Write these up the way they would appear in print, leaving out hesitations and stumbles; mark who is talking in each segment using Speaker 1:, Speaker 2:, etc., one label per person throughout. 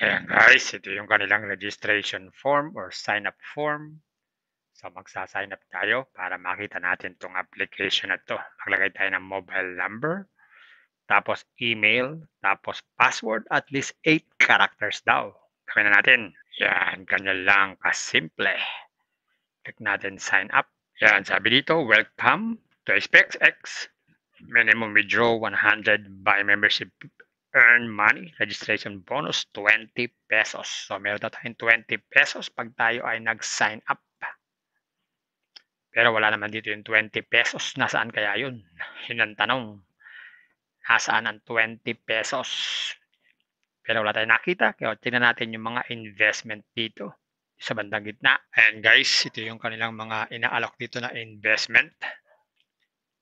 Speaker 1: Ayan guys, ito yung kanilang registration form or sign up form. So magsa-sign up tayo para makita natin tong application na to. Maglagay tayo ng mobile number, tapos email, tapos password at least 8 characters daw. Gawin na natin. Yan, ganyan lang kasimple. Click natin sign up. Yan, sabi dito, welcome to SpaceX. Minimum withdraw 100 by membership. Earn money, registration bonus 20 pesos. So meron na tayong 20 pesos pag tayo ay nag-sign up. Pero wala naman dito yung 20 pesos. Nasaan kaya yun? Yun ang tanong. Nasaan ang 20 pesos? Pero wala tayong nakita. Kaya tingnan natin yung mga investment dito sa bandang gitna. And guys, ito yung kanilang mga inaalok dito na investment.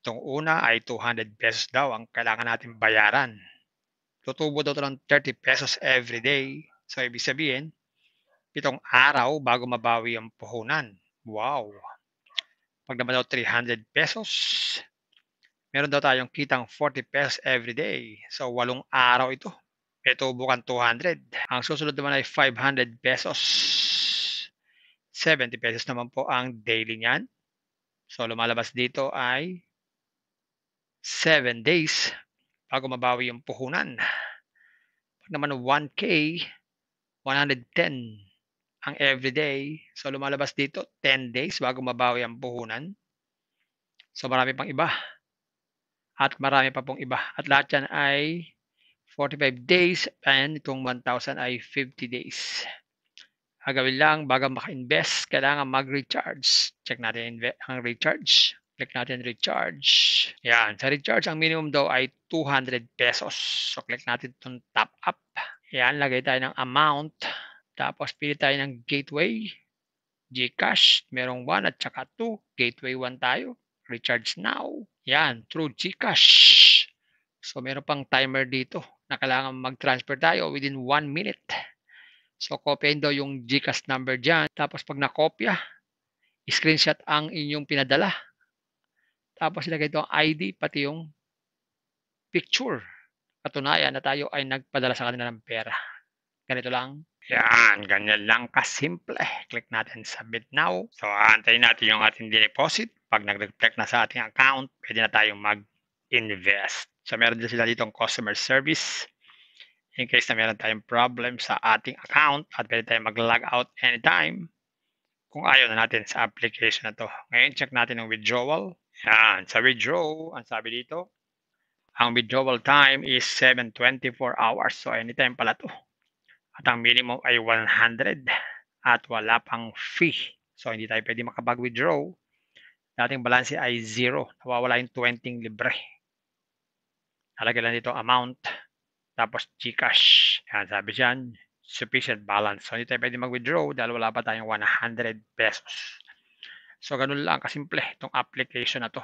Speaker 1: Itong una ay 200 pesos daw ang kailangan natin bayaran. Tutubo daw ito ng 30 pesos every day. So, ibig sabihin, 7 araw bago mabawi ang puhunan. Wow! Pag naman daw 300 pesos, meron daw tayong kitang 40 pesos every day. So, 8 araw ito. Ito bukan 200. Ang susunod naman ay 500 pesos. 70 pesos naman po ang daily niyan. So, lumalabas dito ay 7 days bago mabawi yung puhunan. Pag naman 1K, 110 ang everyday. So, lumalabas dito 10 days bago mabawi ang puhunan. So, marami pang iba. At marami pa pong iba. At lahat yan ay 45 days and itong 1,000 ay 50 days. Gagawin lang bago maka-invest, kailangan mag-recharge. Check natin ang recharge. Click natin recharge. Yan. Sa recharge, ang minimum daw ay 200 pesos. So, click natin itong top up. Yan. Lagay tayo ng amount. Tapos, pili tayo ng gateway. GCash. Merong 1 at saka 2. Gateway 1 tayo. Recharge now. Yan. Through GCash. So, meron pang timer dito na kailangan mag-transfer tayo within 1 minute. So, kopyahin daw yung GCash number dyan. Tapos, pag nakopya, screenshot ang inyong pinadala. Tapos, ilagay ito ang ID, pati yung picture. Katunayan na tayo ay nagpadala sa kanila ng pera. Ganito lang. Yan, ganyan lang kasimple. Click natin submit now. So, aantayin natin yung ating deposit. Pag nag-reflect na sa ating account, pwede na tayong mag-invest. So, meron din sila ditong customer service. In case na meron tayong problem sa ating account at pwede tayong mag-log out anytime kung ayaw na natin sa application na to. Ngayon, check natin ang withdrawal. Yan, sa withdraw, ang sabi dito, ang withdrawal time is 724 hours. So, anytime pala to. At ang minimum ay 100 at wala pang fee. So, hindi tayo pwede makapag-withdraw. Dating balance ay 0. Nawawala yung 20 libre. Nalagay lang dito amount. Tapos GCash. Yan, sabi dyan, sufficient balance. So, hindi tayo pwede mag-withdraw dahil wala pa tayong 100 pesos. So, ganun lang kasimple itong application na to.